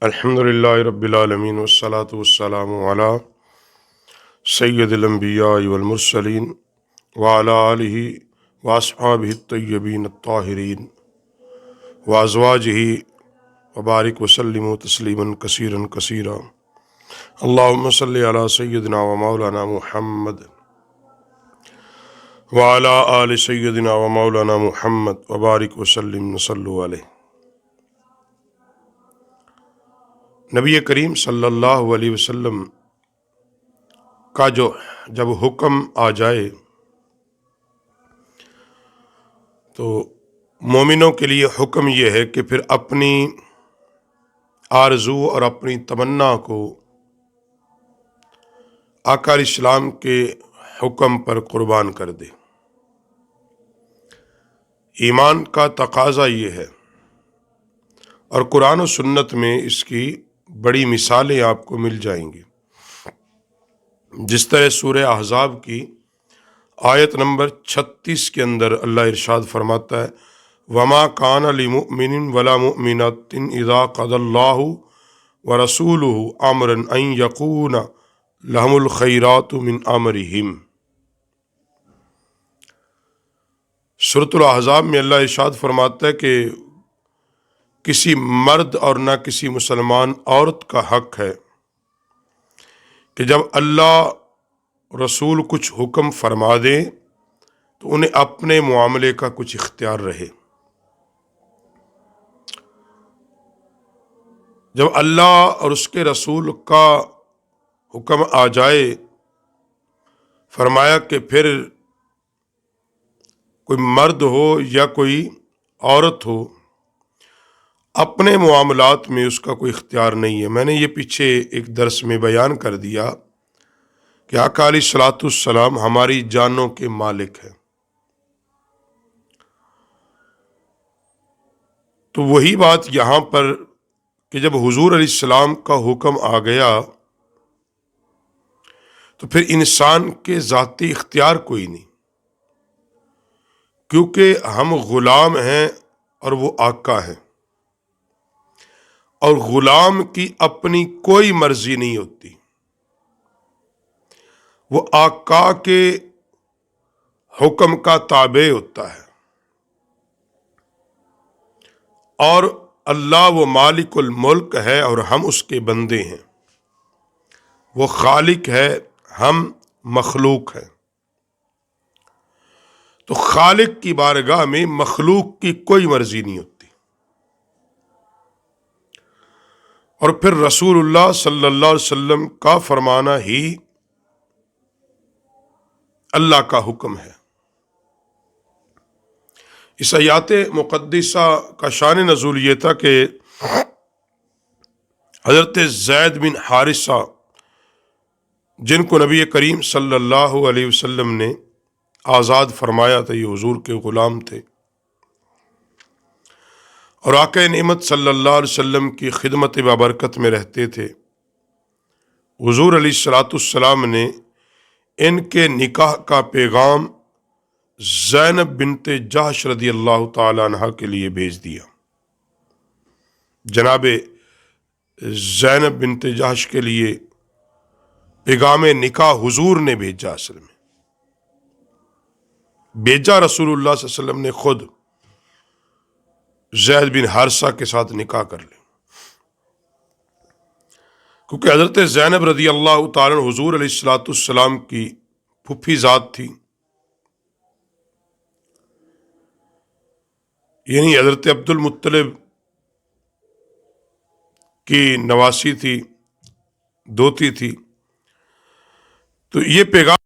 الحمدللہ رب العالمین والصلاة والسلام علی سید الانبیاء والمرسلین وعلی آلہ واصحابہ الطیبین الطاہرین وازواجہ وبارک وسلم تسلیما کثیرا کثیرا اللہم صلی علی سیدنا و مولانا محمد وعلی آل سیدنا و مولانا محمد وبارک وسلم صلو علیہ۔ نبی کریم صلی اللہ علیہ وسلم کا جب حکم آ جائے تو مومنوں کے لیے حکم یہ ہے کہ پھر اپنی آرزو اور اپنی تمنا کو آقا علیہ السلام کے حکم پر قربان کر دے۔ ایمان کا تقاضا یہ ہے، اور قرآن و سنت میں اس کی بڑی مثالیں آپ کو مل جائیں گی۔ جس طرح سورہ احزاب کی آیت نمبر 36 کے اندر اللہ ارشاد فرماتا ہے وَمَا كَانَ لِمُؤْمِنٍ وَلَا مُؤْمِنَةٍ إِذَا قَضَى اللَّهُ وَرَسُولُهُ أَمْرًا أَن يَكُونَ لَهُمُ الْخَيْرَاتُ مِنْ أَمْرِهِمْ۔ سورۃ الاحزاب میں اللہ ارشاد فرماتا ہے کہ کسی مرد اور نہ کسی مسلمان عورت کا حق ہے کہ جب اللہ رسول کچھ حکم فرما دیں تو انہیں اپنے معاملے کا کچھ اختیار رہے۔ جب اللہ اور اس کے رسول کا حکم آ جائے، فرمایا کہ پھر کوئی مرد ہو یا کوئی عورت ہو، اپنے معاملات میں اس کا کوئی اختیار نہیں ہے۔ میں نے یہ پیچھے ایک درس میں بیان کر دیا کہ آقا علیہ الصلوۃ والسلام ہماری جانوں کے مالک ہیں، تو وہی بات یہاں پر کہ جب حضور علیہ السلام کا حکم آ گیا تو پھر انسان کے ذاتی اختیار کوئی نہیں، کیونکہ ہم غلام ہیں اور وہ آقا ہے، اور غلام کی اپنی کوئی مرضی نہیں ہوتی، وہ آقا کے حکم کا تابع ہوتا ہے۔ اور اللہ وہ مالک الملک ہے اور ہم اس کے بندے ہیں، وہ خالق ہے، ہم مخلوق ہیں۔ تو خالق کی بارگاہ میں مخلوق کی کوئی مرضی نہیں ہوتی، اور پھر رسول اللہ صلی اللہ علیہ وسلم کا فرمانا ہی اللہ کا حکم ہے۔ اس آیات مقدسہ کا شان نزول یہ تھا کہ حضرت زید بن حارثہ، جن کو نبی کریم صلی اللہ علیہ وسلم نے آزاد فرمایا تھا، یہ حضور کے غلام تھے، اور آقا نعمت صلی اللہ علیہ وسلم کی خدمت بابرکت میں رہتے تھے۔ حضور علیہ الصلوۃ والسلام نے ان کے نکاح کا پیغام زینب بنت جحش رضی اللہ تعالی عنہ کے لیے بھیج دیا۔ جناب زینب بنت جحش کے لیے پیغام نکاح حضور نے بھیجا، اصل میں بھیجا رسول اللہ صلی اللہ علیہ وسلم نے خود زید بن حارثہ کے ساتھ نکاح کر لیں، کیونکہ حضرت زینب رضی اللہ تعالیٰ عنہ حضور علیہ الصلوۃ والسلام کی پھوپھی ذات تھی، یعنی حضرت عبد المطلب کی نواسی تھی، دوتی تھی۔ تو یہ پیغام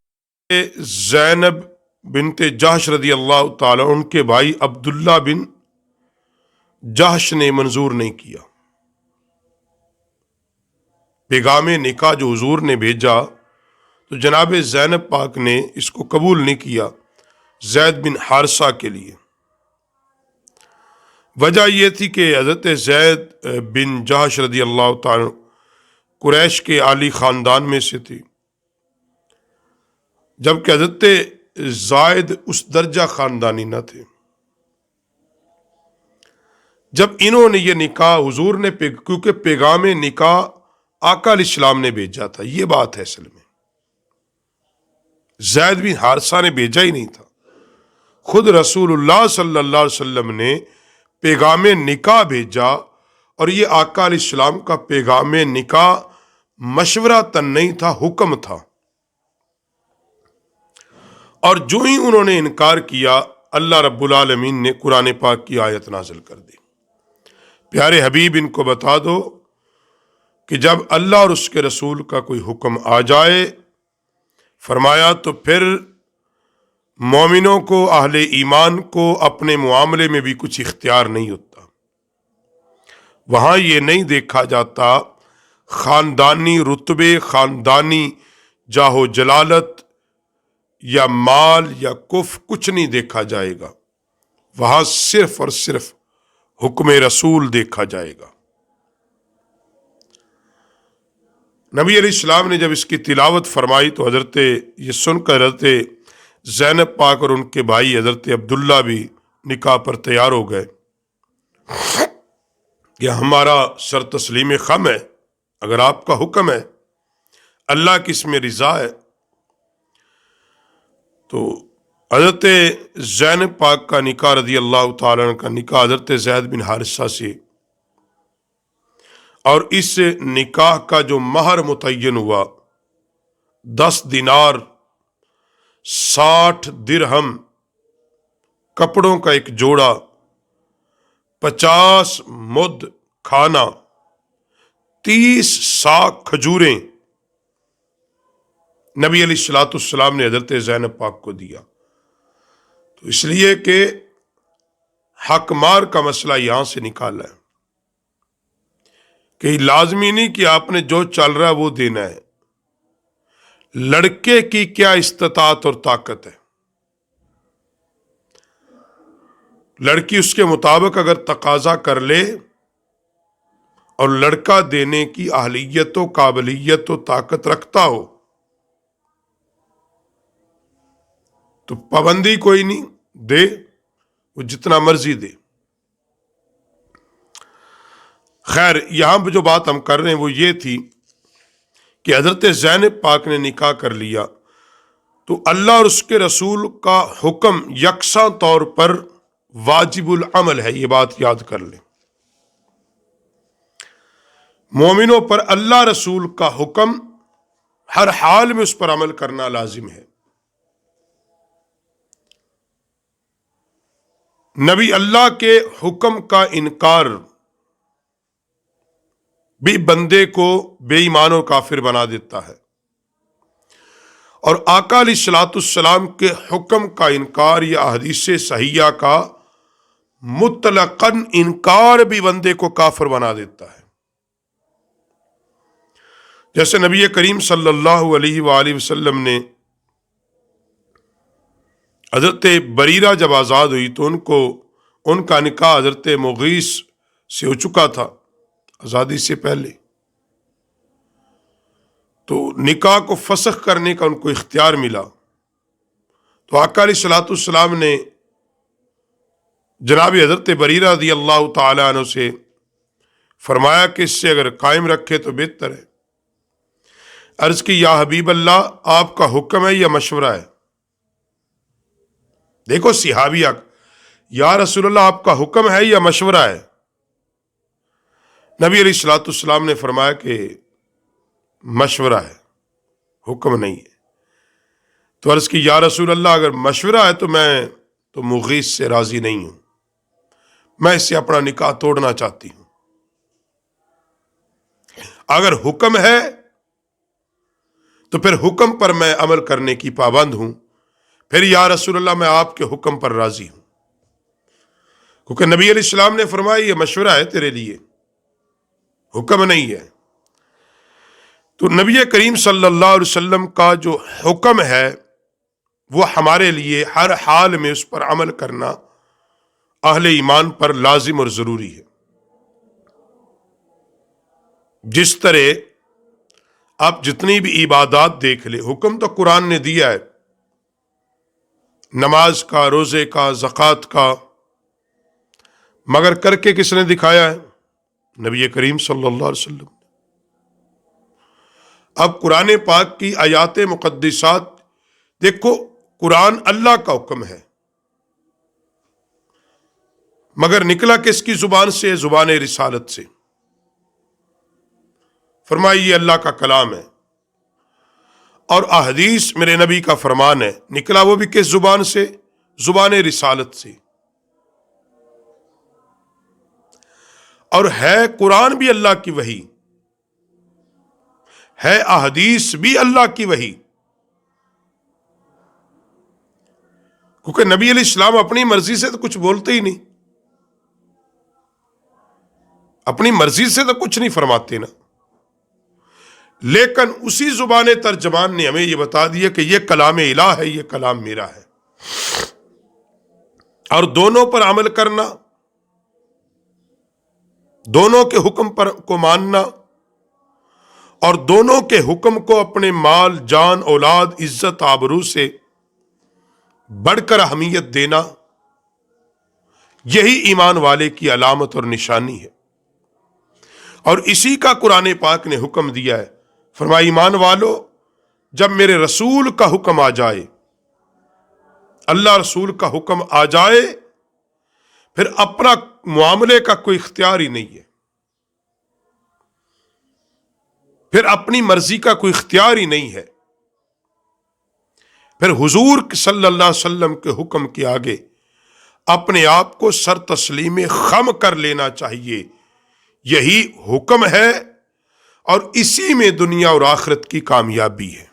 زینب بنت جحش رضی اللہ تعالیٰ ان کے بھائی عبداللہ بن جحش نے منظور نہیں کیا۔ پیغام نکاح جو حضور نے بھیجا تو جناب زینب پاک نے اس کو قبول نہیں کیا زید بن حارثہ کے لیے۔ وجہ یہ تھی کہ حضرت زید بن جحش رضی اللہ تعالیٰ قریش کے عالی خاندان میں سے تھی، جبکہ حضرت زائد اس درجہ خاندانی نہ تھے۔ جب انہوں نے یہ نکاح حضور نے کیونکہ پیغام نکاح آقا علیہ السلام نے بھیجا تھا، یہ بات ہے اصل میں، زید بن حارثہ نے بھیجا ہی نہیں تھا، خود رسول اللہ صلی اللہ علیہ وسلم نے پیغام نکاح بھیجا، اور یہ آقا علیہ السلام کا پیغام نکاح مشورہ تن نہیں تھا، حکم تھا۔ اور جو ہی انہوں نے انکار کیا، اللہ رب العالمین نے قرآن پاک کی آیت نازل کر دی، پیارے حبیب ان کو بتا دو کہ جب اللہ اور اس کے رسول کا کوئی حکم آ جائے، فرمایا تو پھر مومنوں کو، اہل ایمان کو اپنے معاملے میں بھی کچھ اختیار نہیں ہوتا۔ وہاں یہ نہیں دیکھا جاتا خاندانی رتبے، خاندانی جاہ و جلالت یا مال یا کف، کچھ نہیں دیکھا جائے گا، وہاں صرف اور صرف حکم رسول دیکھا جائے گا۔ نبی علیہ السلام نے جب اس کی تلاوت فرمائی تو حضرت یہ سن کر حضرت زینب پاک اور ان کے بھائی حضرت عبداللہ بھی نکاح پر تیار ہو گئے کہ ہمارا سر تسلیم خم ہے، اگر آپ کا حکم ہے، اللہ کی اس میں رضا ہے۔ تو حضرت زینب پاک کا نکاح، رضی اللہ تعالیٰ عنہ کا نکاح حضرت زید بن حارثہ سے، اور اس نکاح کا جو مہر متعین ہوا 10 دینار، 60 درہم کپڑوں کا ایک جوڑا، 50 مد کھانا، 30 ساق کھجوریں نبی علیہ الصلوۃ والسلام نے حضرت زینب پاک کو دیا۔ تو اس لیے کہ حق مار کا مسئلہ یہاں سے نکالا ہے کہ لازمی نہیں کہ آپ نے جو چل رہا ہے وہ دینا ہے، لڑکے کی کیا استطاعت اور طاقت ہے، لڑکی اس کے مطابق اگر تقاضا کر لے اور لڑکا دینے کی اہلیت و قابلیت و طاقت رکھتا ہو تو پابندی کوئی نہیں، دے، وہ جتنا مرضی دے۔ خیر، یہاں پہ جو بات ہم کر رہے ہیں وہ یہ تھی کہ حضرت زینب پاک نے نکاح کر لیا تو اللہ اور اس کے رسول کا حکم یکساں طور پر واجب العمل ہے، یہ بات یاد کر لیں۔ مومنوں پر اللہ رسول کا حکم ہر حال میں اس پر عمل کرنا لازم ہے۔ نبی اللہ کے حکم کا انکار بھی بندے کو بے ایمان و کافر بنا دیتا ہے، اور آقا علیہ الصلوۃ والسلام کے حکم کا انکار یا احادیث صحیحہ کا مطلقاً انکار بھی بندے کو کافر بنا دیتا ہے۔ جیسے نبی کریم صلی اللہ علیہ وآلہ وسلم نے حضرت بریرہ جب آزاد ہوئی تو ان کا نکاح حضرت مغیث سے ہو چکا تھا آزادی سے پہلے، تو نکاح کو فسخ کرنے کا ان کو اختیار ملا، تو آقا علیہ الصلوۃ والسلام نے جناب حضرت بریرہ رضی اللہ تعالی عنہ سے فرمایا کہ اس سے اگر قائم رکھے تو بہتر ہے۔ عرض کی یا حبیب اللہ، آپ کا حکم ہے یا مشورہ ہے؟ دیکھو صحابیہ، یا رسول اللہ آپ کا حکم ہے یا مشورہ ہے؟ نبی علیہ الصلوۃ والسلام نے فرمایا کہ مشورہ ہے، حکم نہیں ہے۔ تو عرض کی یا رسول اللہ اگر مشورہ ہے تو میں تو مغیث سے راضی نہیں ہوں، میں اس سے اپنا نکاح توڑنا چاہتی ہوں۔ اگر حکم ہے تو پھر حکم پر میں عمل کرنے کی پابند ہوں، پھر یا رسول اللہ میں آپ کے حکم پر راضی ہوں، کیونکہ نبی علیہ السلام نے فرمایا یہ مشورہ ہے تیرے لیے، حکم نہیں ہے۔ تو نبی کریم صلی اللہ علیہ وسلم کا جو حکم ہے وہ ہمارے لیے ہر حال میں اس پر عمل کرنا اہل ایمان پر لازم اور ضروری ہے۔ جس طرح آپ جتنی بھی عبادات دیکھ لیں، حکم تو قرآن نے دیا ہے، نماز کا، روزے کا، زکوٰۃ کا، مگر کر کے کس نے دکھایا ہے؟ نبی کریم صلی اللہ علیہ وسلم۔ اب قرآن پاک کی آیات مقدسات دیکھو، قرآن اللہ کا حکم ہے، مگر نکلا کس کی زبان سے؟ زبان رسالت سے۔ فرمائی یہ اللہ کا کلام ہے، اور احادیث میرے نبی کا فرمان ہے، نکلا وہ بھی کس زبان سے؟ زبان رسالت سے۔ اور ہے قرآن بھی اللہ کی وحی، ہے احادیث بھی اللہ کی وحی، کیونکہ نبی علیہ السلام اپنی مرضی سے تو کچھ بولتے ہی نہیں، اپنی مرضی سے تو کچھ نہیں فرماتے نا، لیکن اسی زبان ترجمان نے ہمیں یہ بتا دیا کہ یہ کلام الہ ہے، یہ کلام میرا ہے، اور دونوں پر عمل کرنا، دونوں کے حکم پر کو ماننا، اور دونوں کے حکم کو اپنے مال، جان، اولاد، عزت، آبرو سے بڑھ کر اہمیت دینا، یہی ایمان والے کی علامت اور نشانی ہے۔ اور اسی کا قرآن پاک نے حکم دیا ہے، فرمایا ایمان والو، جب میرے رسول کا حکم آ جائے، اللہ رسول کا حکم آ جائے، پھر اپنا معاملے کا کوئی اختیار ہی نہیں ہے، پھر اپنی مرضی کا کوئی اختیار ہی نہیں ہے، پھر حضور صلی اللہ علیہ وسلم کے حکم کے آگے اپنے آپ کو سر تسلیم خم کر لینا چاہیے۔ یہی حکم ہے، اور اسی میں دنیا اور آخرت کی کامیابی ہے۔